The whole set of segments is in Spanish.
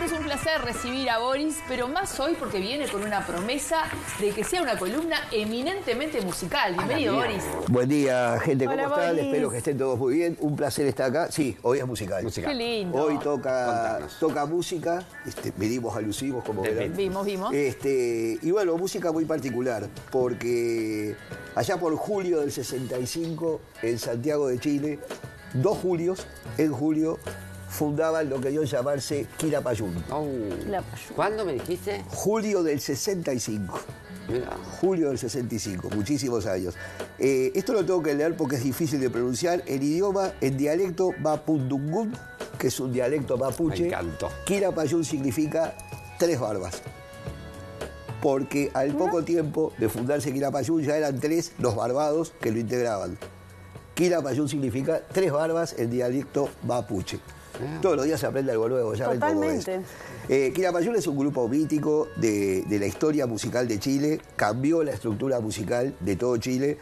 es un placer recibir a Boris, pero más hoy porque viene con una promesa de que sea una columna eminentemente musical. Bienvenido, Boris. Buen día, gente, ¿cómo Hola, están? Boris. Espero que estén todos muy bien. Un placer estar acá. Sí, hoy es musical. Qué lindo. Hoy toca música, venimos alusivos, como verán. Vimos. Y bueno, música muy particular, porque allá por julio del 65, en Santiago de Chile, 2 julios, en julio, fundaban lo que dio llamarse Quilapayún. ¿Cuándo me dijiste? Julio del 65. Mira. Julio del 65, muchísimos años. Esto lo tengo que leer porque es difícil de pronunciar. El idioma, en dialecto Mapudungún, que es un dialecto mapuche. Me encantó. Quilapayún significa 3 barbas. Porque al poco tiempo de fundarse Quilapayún ya eran 3 los barbados que lo integraban. Quilapayún significa 3 barbas en dialecto mapuche. Todos los días se aprende algo nuevo, ya ven cómo es. Quilapayún es un grupo mítico de la historia musical de Chile, cambió la estructura musical de todo Chile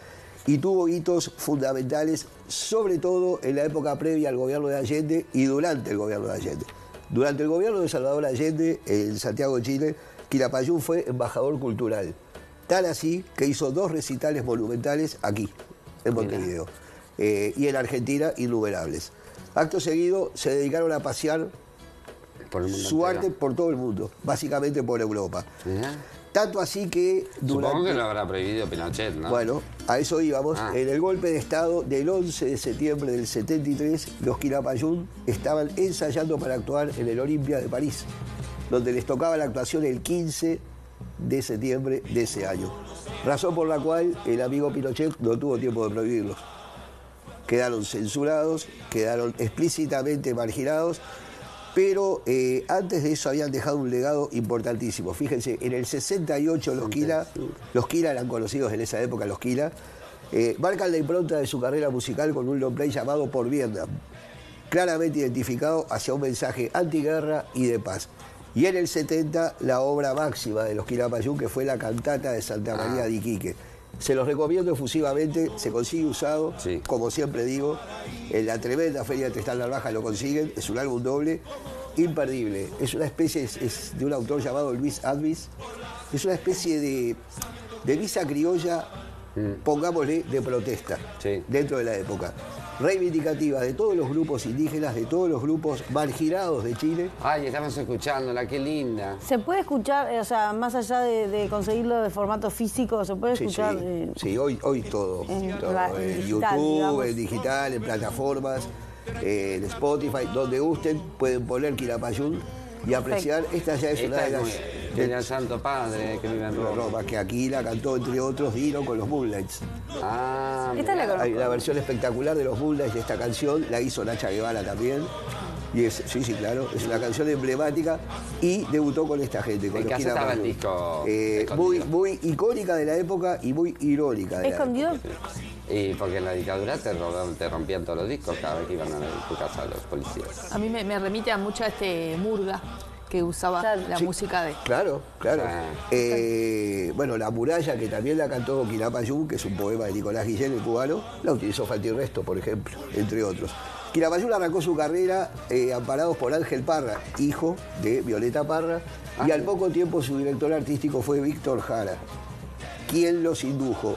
y tuvo hitos fundamentales, sobre todo en la época previa al gobierno de Allende y durante el gobierno de Allende. Durante el gobierno de Salvador Allende, en Santiago de Chile, Quilapayún fue embajador cultural. Tan así que hizo 2 recitales monumentales aquí, en Montevideo. Y en Argentina, innumerables. Acto seguido, se dedicaron a pasear su arte por todo el mundo, básicamente por Europa. Tanto así que... Supongo que lo habrá prohibido Pinochet, ¿no? Bueno, a eso íbamos. En el golpe de Estado del 11 de septiembre del 73, los Quilapayún estaban ensayando para actuar en el Olympia de París, donde les tocaba la actuación el 15 de septiembre de ese año. Razón por la cual el amigo Pinochet no tuvo tiempo de prohibirlos. Quedaron censurados, quedaron explícitamente marginados, pero antes de eso habían dejado un legado importantísimo. Fíjense, en el 68 los Quila eran conocidos en esa época, los Quila, marcan la impronta de su carrera musical con un long play llamado Por Vietnam, claramente identificado hacia un mensaje antiguerra y de paz. Y en el 70 la obra máxima de los Quilapayún, que fue la cantata de Santa María de Iquique. Se los recomiendo efusivamente, se consigue usado, como siempre digo, en la tremenda Feria de Tristán Narvaja lo consiguen, es un álbum doble, imperdible. Es una especie, es de un autor llamado Luis Advis, es una especie de misa criolla, pongámosle, de protesta, dentro de la época. Reivindicativa de todos los grupos indígenas, de todos los grupos marginados de Chile. Ay, estamos escuchándola, qué linda. ¿Se puede escuchar, o sea, más allá de conseguirlo de formato físico, se puede escuchar? Sí, hoy todo. En digital, YouTube, digamos. en digital, en plataformas, en Spotify, donde gusten, pueden poner Quilapayún y apreciar. Esta ya es una de las... del Santo Padre, que vive en Roma. Que aquí la cantó, entre otros, Dino con los Moonlights. Esta la conozco. Hay una versión espectacular de los Moonlights de esta canción, la hizo Nacha Guevara también. Y es, sí, claro, es una canción emblemática y debutó con esta gente, con ¿En los qué estaba el disco? muy icónica de la época y muy irónica de la ¿Escondido? época. Y porque en la dictadura te rompían todos los discos cada vez que iban a tu casa los policías. A mí me remite a mucho a Murga, que usaba la música de... Claro. Bueno, La Muralla, que también la cantó Quilapayún, que es un poema de Nicolás Guillén, el cubano, la utilizó Falti Resto, por ejemplo, entre otros. Quilapayún arrancó su carrera amparados por Ángel Parra, hijo de Violeta Parra, y al poco tiempo su director artístico fue Víctor Jara, quien los indujo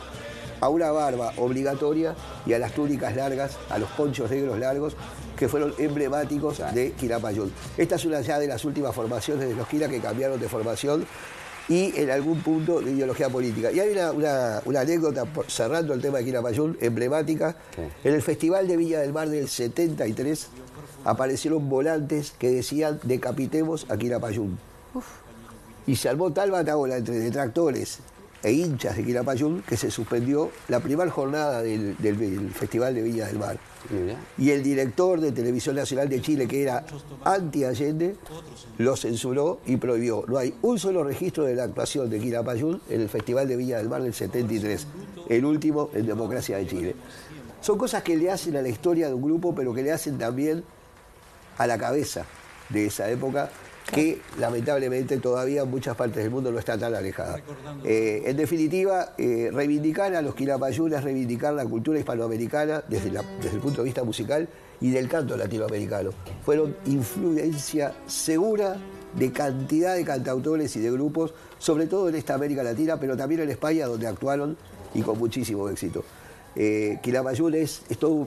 a una barba obligatoria y a las túnicas largas, a los ponchos negros largos, que fueron emblemáticos de Quilapayún. Esta es una ya de las últimas formaciones de los Quila que cambiaron de formación y en algún punto de ideología política. Y hay una anécdota, cerrando el tema de Quilapayún, emblemática. En el Festival de Viña del Mar del 73 aparecieron volantes que decían "decapitemos a Quilapayún". Y se armó tal batagola entre detractores e hinchas de Quilapayún que se suspendió la primera jornada del Festival de Viña del Mar. Y el director de Televisión Nacional de Chile, que era anti-Allende, lo censuró y prohibió. No hay un solo registro de la actuación de Quilapayún en el Festival de Viña del Mar del 73, el último en democracia de Chile. Son cosas que le hacen a la historia de un grupo, pero que le hacen también a la cabeza de esa época, que lamentablemente todavía en muchas partes del mundo no está tan alejada. En definitiva, reivindicar a los Quilapayún es reivindicar la cultura hispanoamericana desde el punto de vista musical y del canto latinoamericano. Fueron influencia segura de cantidad de cantautores y de grupos, sobre todo en esta América Latina, pero también en España, donde actuaron y con muchísimo éxito. Quilapayún es todo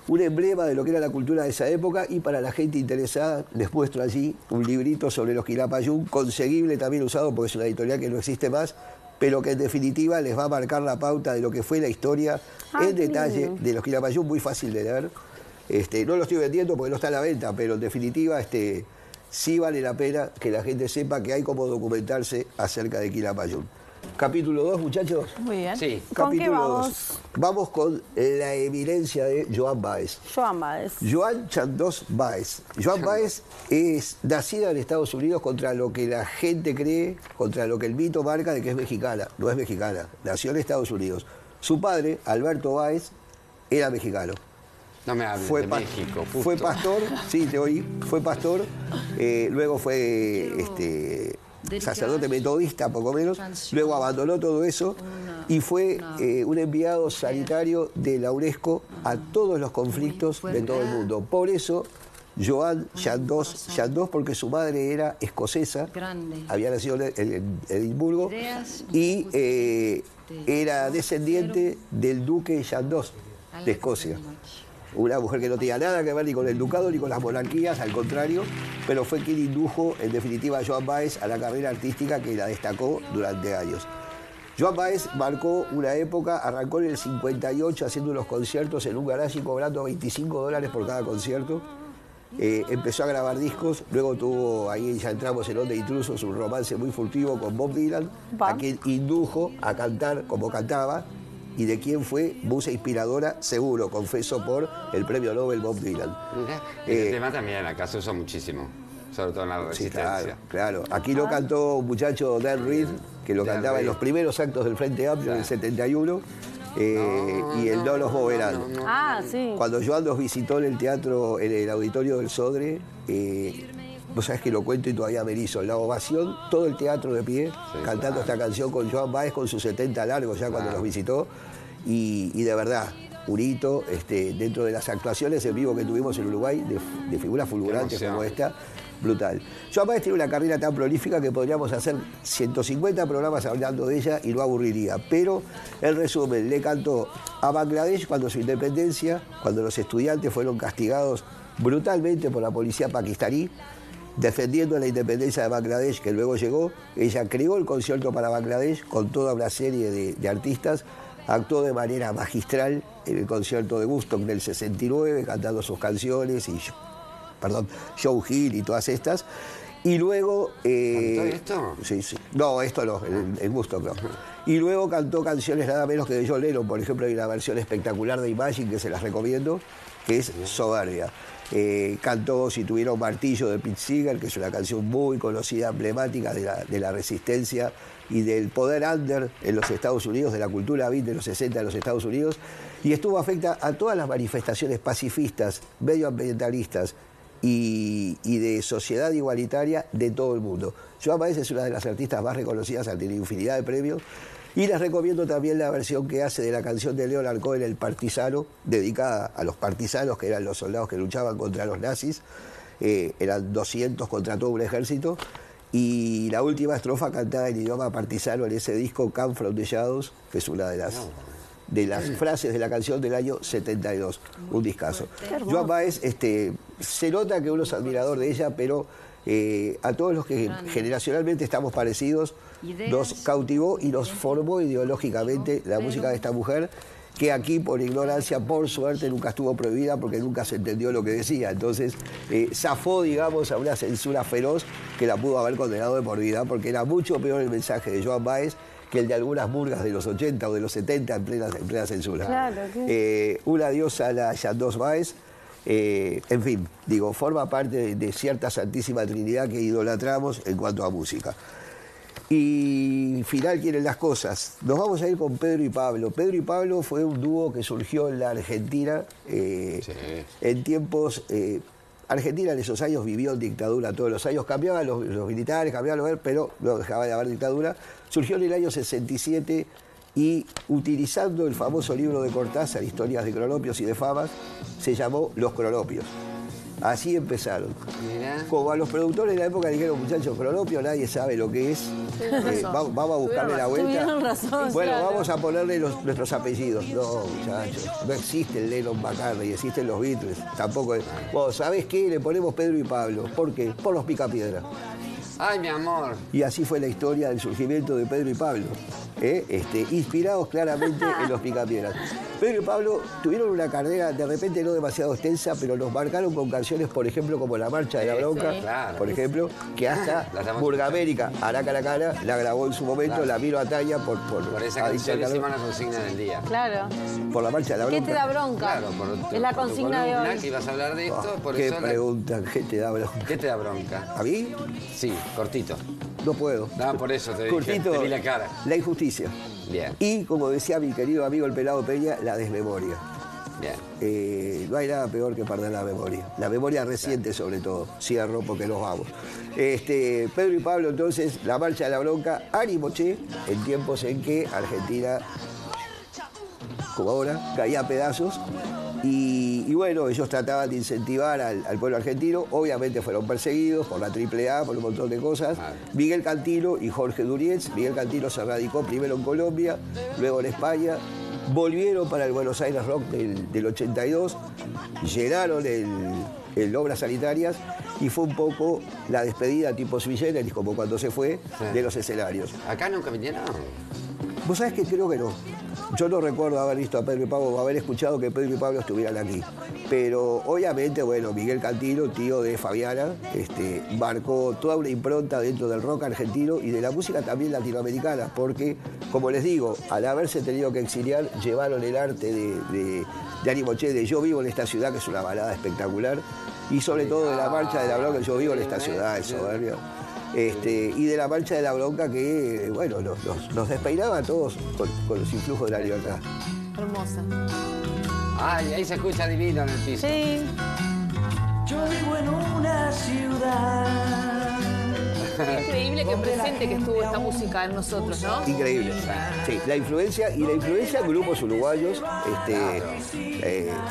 un emblema de lo que era la cultura de esa época, y para la gente interesada les muestro allí un librito sobre los Quilapayún, conseguible, también usado porque es una editorial que no existe más, pero que en definitiva les va a marcar la pauta de lo que fue la historia en detalle de los Quilapayún, muy fácil de leer. No lo estoy vendiendo porque no está a la venta, pero en definitiva sí vale la pena que la gente sepa que hay como documentarse acerca de Quilapayún. Capítulo 2, muchachos. Muy bien. Sí. ¿Con qué Capítulo vamos? 2. Vamos con la eminencia de Joan Baez. Joan Baez. Joan Chandos Baez. Joan Baez es nacida en Estados Unidos, contra lo que la gente cree, contra lo que el mito marca de que es mexicana. No es mexicana, nació en Estados Unidos. Su padre, Alberto Baez, era mexicano. No me hables de México, justo. Fue pastor, sí, te oí, fue pastor, luego fue sacerdote metodista, poco menos, luego abandonó todo eso y fue un enviado sanitario de la UNESCO a todos los conflictos de todo el mundo. Por eso, Joan Chandos, porque su madre era escocesa, había nacido en Edimburgo, y era descendiente del duque Chandos de Escocia. Una mujer que no tenía nada que ver ni con el ducado ni con las monarquías, al contrario, pero fue quien indujo, en definitiva, a Joan Baez a la carrera artística que la destacó durante años. Joan Baez marcó una época, arrancó en el 58 haciendo unos conciertos en un garage y cobrando $25 por cada concierto. Empezó a grabar discos, luego tuvo, ahí ya entramos en Onda Intrusos, un romance muy furtivo con Bob Dylan, a quien indujo a cantar como cantaba. ¿Y de quién fue? Musa inspiradora, seguro, confeso, por el premio Nobel Bob Dylan. Mirá, ese tema también acá se usa muchísimo, sobre todo en la Resistencia. Sí, claro. Aquí lo cantó un muchacho, Dan Reed, que lo cantaba en los primeros actos del Frente Amplio en el 71, y el No los moverán. Ah, sí. Cuando Joan nos visitó en el teatro, en el auditorio del Sodre, vos sabés que lo cuento y todavía me erizo. La ovación, todo el teatro de pie, cantando esta canción con Joan Baez, con sus 70 largos ya cuando nos visitó. Y de verdad, un hito dentro de las actuaciones en vivo que tuvimos en Uruguay, de figuras fulgurantes como esta, brutal. Joan Baez tiene una carrera tan prolífica que podríamos hacer 150 programas hablando de ella y no aburriría. Pero, en resumen, le cantó a Bangladesh cuando su independencia, cuando los estudiantes fueron castigados brutalmente por la policía pakistaní, defendiendo la independencia de Bangladesh, que luego llegó. Ella creó el concierto para Bangladesh con toda una serie de artistas, actuó de manera magistral en el concierto de Woodstock del 69, cantando sus canciones, Joe Hill y todas estas. Y luego... ¿Cantó esto? Sí. No, esto no, el Woodstock no. Y luego cantó canciones nada menos que de John Lennon. Por ejemplo, hay una versión espectacular de Imagine que se las recomiendo, que es soberbia. Cantó Si tuviera un martillo de Pete Seeger, que es una canción muy conocida, emblemática de la resistencia y del poder under en los Estados Unidos, de la cultura beat de los 60 en los Estados Unidos, y estuvo afecta a todas las manifestaciones pacifistas, medioambientalistas y de sociedad igualitaria de todo el mundo. Joan Baez es una de las artistas más reconocidas, ha tenido infinidad de premios. Y les recomiendo también la versión que hace de la canción de Leonard Cohen, El Partisano, dedicada a los partisanos, que eran los soldados que luchaban contra los nazis. Eran 200 contra todo un ejército. Y la última estrofa cantada en idioma partisano en ese disco, Come From the Shadows, que es una de las frases de la canción del año 72. Un discazo. Joan Baez, se nota que uno es admirador de ella, pero a todos los que generacionalmente estamos parecidos, nos cautivó y nos formó ideológicamente la música de esta mujer, que aquí por ignorancia, por suerte, nunca estuvo prohibida porque nunca se entendió lo que decía. Entonces zafó, digamos, a una censura feroz que la pudo haber condenado de por vida, porque era mucho peor el mensaje de Joan Baez que el de algunas murgas de los 80 o de los 70 en plena censura. Claro, Una diosa, la Chandos Baez. En fin, digo, forma parte de cierta Santísima Trinidad que idolatramos en cuanto a música. Y final quieren las cosas. Nos vamos a ir con Pedro y Pablo. Pedro y Pablo fue un dúo que surgió en la Argentina en tiempos... Argentina en esos años vivió en dictadura todos los años. Cambiaban los militares, cambiaban los... pero no dejaba de haber dictadura. Surgió en el año 67 y, utilizando el famoso libro de Cortázar, Historias de Cronopios y de Famas, se llamó Los Cronopios. Así empezaron. Mirá. Como a los productores de la época dijeron, muchachos, Cronopio nadie sabe lo que es. Vamos a buscarle la vuelta. Tuvieron razón. Bueno, claro. vamos a ponerle nuestros apellidos. No, muchachos, no existe el Lennon McCartney, existen los Beatles. Tampoco es. Bueno, ¿sabés qué? Le ponemos Pedro y Pablo. ¿Por qué? Por los Picapiedra. Ay, mi amor. Y así fue la historia del surgimiento de Pedro y Pablo, inspirados claramente en los Picapiedras. Pedro y Pablo tuvieron una carrera de repente no demasiado extensa, pero nos marcaron con canciones, por ejemplo, como La Marcha de la Bronca, sí. Claro. por ejemplo, que hasta La estamos Burgamérica, Araca la Cara, la grabó en su momento, Claro. la vino a Talla por Por esa Adicta al canción Calor, hicimos la consigna del día. Claro. por La Marcha de la ¿Qué Bronca. te da bronca? Claro, es la por tu consigna de columna, hoy. que ibas a hablar de esto, por ¿Qué eso... pregunta? ¿Qué te da bronca? ¿Qué te da bronca? ¿A mí? Sí, cortito. No puedo. No, por eso te dije, Cortito, te vi la cara. la injusticia. Bien, Y, como decía mi querido amigo el Pelado Peña, la desmemoria. bien. No hay nada peor que perder la memoria reciente sobre todo. Cierro porque nos vamos. Pedro y Pablo, entonces, La Marcha de la Bronca, ánimo, che, en tiempos en que Argentina, como ahora, caía a pedazos. Y bueno, ellos trataban de incentivar al pueblo argentino. Obviamente fueron perseguidos por la AAA, por un montón de cosas. Miguel Cantilo y Jorge Durietz. Miguel Cantilo se radicó primero en Colombia, luego en España. Volvieron para el Buenos Aires Rock del 82, llenaron el Obras Sanitarias y fue un poco la despedida tipo sui generis, como cuando se fue, de los escenarios. ¿Acá nunca vinieron? Vos sabés que creo que no. Yo no recuerdo haber visto a Pedro y Pablo o haber escuchado que Pedro y Pablo estuvieran aquí. Pero obviamente, bueno, Miguel Cantilo, tío de Fabiana, marcó toda una impronta dentro del rock argentino y de la música también latinoamericana, porque, como les digo, al haberse tenido que exiliar, llevaron el arte de Ánimo Che, de Yo Vivo en esta ciudad, que es una balada espectacular, y sobre todo de La Marcha de la Bronca, Yo Vivo en esta ciudad, es soberbia. Y de La Marcha de la Bronca que, bueno, nos despeinaba a todos con los influjos de la libertad. Hermosa. Ay, ahí se escucha divino en el piso. Sí. Yo vivo en una ciudad. Qué increíble que presente que estuvo esta música en nosotros, ¿no? Increíble. Sí, la influencia en grupos uruguayos,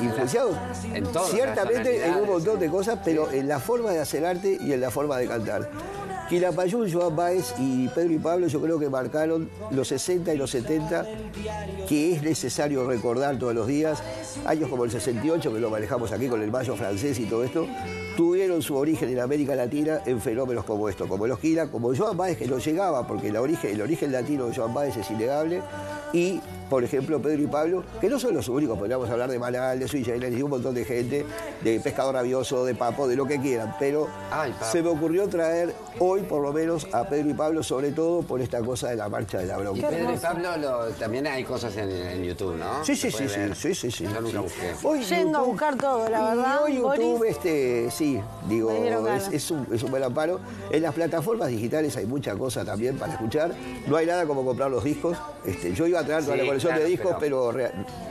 influenciados En todas las ciertamente en un tonalidades. montón de cosas, pero en la forma de hacer arte y en la forma de cantar. Quilapayún, Joan Baez y Pedro y Pablo yo creo que marcaron los 60 y los 70, que es necesario recordar todos los días. Años como el 68, que lo manejamos aquí con el Mayo francés y todo esto, tuvieron su origen en América Latina en fenómenos como esto, como los Quila, como Joan Baez, que no llegaba, porque el origen latino de Joan Baez es innegable, y, por ejemplo, Pedro y Pablo, que no son los únicos, podríamos hablar de Manal, de Sui Generis, de un montón de gente, de Pescado Rabioso, de Papo, de lo que quieran, pero Ay, Papo. se me ocurrió traer hoy, por lo menos, a Pedro y Pablo, sobre todo por esta cosa de La Marcha de la Y Bronca. Pedro y Pablo también hay cosas en YouTube, ¿no? Sí, Se sí, puede sí, ver. sí, sí, sí. Yo nunca sí. busqué. Hoy Yendo a YouTube- buscar todo, la y verdad, hoy YouTube, Boris. sí, digo, Me dieron ganas. es un buen amparo. En las plataformas digitales hay mucha cosa también para escuchar. No hay nada como comprar los discos. Yo iba a traer toda Sí, la colección claro, de discos, pero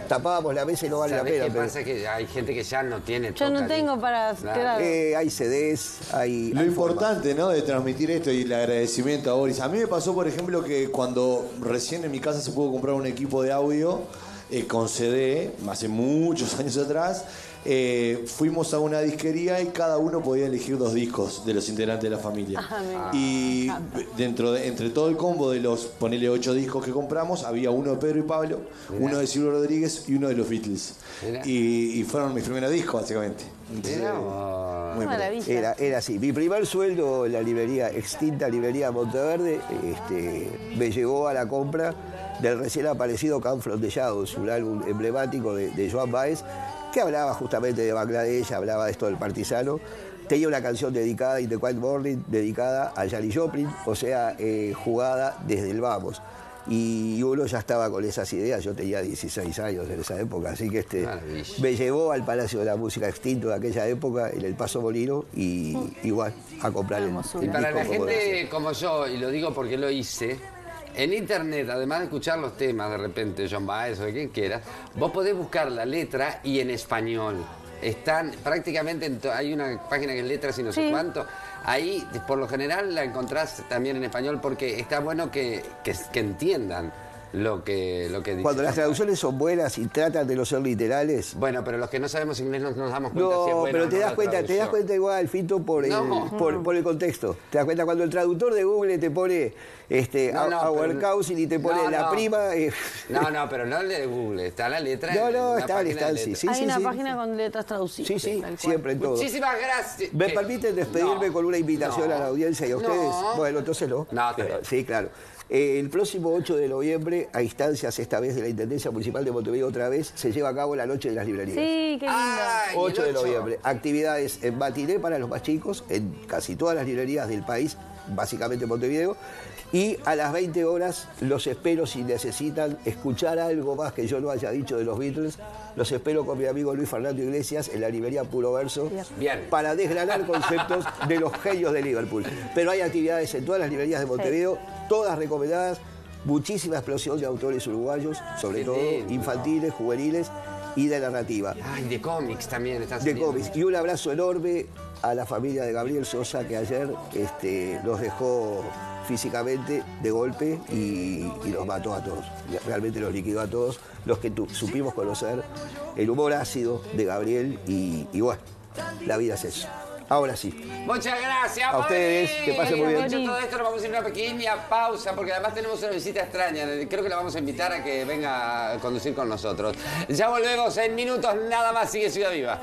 tapábamos la mesa y no vale la ¿Sabés pena. qué pero- pasa? Que hay gente que ya no tiene Yo no toca tengo discos. para... Claro. Claro. Hay CDs, hay... Lo hay importante, ¿no?, de transmitir esto y el agradecimiento a Boris. A mí me pasó, por ejemplo, que cuando recién en mi casa se pudo comprar un equipo de audio con CD, hace muchos años atrás, fuimos a una disquería y cada uno podía elegir 2 discos de los integrantes de la familia. Y entre todo el combo de los, ponele 8 discos que compramos, había uno de Pedro y Pablo, uno de Silvio Rodríguez y uno de los Beatles. Mirá. Y fueron mis primeros discos, básicamente. Entonces, Mirá vos. muy Maravilla. Era así. Mi primer sueldo en la librería, extinta librería Monteverde, me llevó a la compra del recién aparecido Come From the Shadows, un álbum emblemático de Joan Baez, que hablaba justamente de Bangladesh, hablaba de esto del partisano. Tenía una canción dedicada, In the Quiet Morning, dedicada a Janis Joplin, o sea, jugada desde el vamos. Y uno ya estaba con esas ideas, yo tenía 16 años en esa época, así que Maravilla. me llevó al Palacio de la Música extinto de aquella época, en el Paso Molino, y igual a comprar el Y para la disco como gente como yo, y lo digo porque lo hice, en internet, además de escuchar los temas de repente, John Baez o de quien quiera, vos podés buscar la letra y en español. Están prácticamente, hay una página que es letras y no sé cuánto. Ahí, por lo general, la encontrás también en español porque está bueno que entiendan. lo que dice. Cuando las traducciones son buenas y tratan de no ser literales. Bueno, pero los que no sabemos inglés no nos damos cuenta si es No, buena pero o te no das la cuenta traducción. igual, Fito, por el contexto. Te das cuenta cuando el traductor de Google te pone Our Cousin y te pone la prima. No, pero no de Google, está la letra. No, en está, de sí, letras. sí. Hay una página con letras traducidas. Sí, tal cual. siempre en todo. Muchísimas gracias. ¿Me ¿Qué? permiten despedirme No. con una invitación No. a la audiencia y a ustedes? No. Bueno, entonces no. No, está bien. Sí, claro. El próximo 8 de noviembre, a instancias esta vez de la Intendencia Municipal de Montevideo otra vez, se lleva a cabo la Noche de las Librerías. Sí, qué lindo. Ay, 8 de el 8. noviembre. Actividades en matiné para los más chicos, en casi todas las librerías del país, básicamente en Montevideo. Y a las 20 horas los espero si necesitan escuchar algo más que yo no haya dicho de los Beatles. Los espero con mi amigo Luis Fernando Iglesias en la librería Puro Verso Bien. para desgranar conceptos de los genios de Liverpool. Pero hay actividades en todas las librerías de Montevideo, todas recomendadas, muchísima explosión de autores uruguayos, sobre Qué todo lindo. infantiles, juveniles y de narrativa. Ay, de cómics también están De saliendo. cómics. Y un abrazo enorme a la familia de Gabriel Sosa, que ayer nos dejó físicamente de golpe y los mató a todos. Realmente los liquidó a todos, los que supimos conocer el humor ácido de Gabriel y bueno, la vida es eso. Ahora sí. Muchas gracias, A ustedes, Boris. que pasen muy bien. Dicho todo esto, nos vamos a ir a una pequeña pausa porque además tenemos una visita extraña. Creo que la vamos a invitar a que venga a conducir con nosotros. Ya volvemos en minutos, nada más. Sigue Ciudad Viva.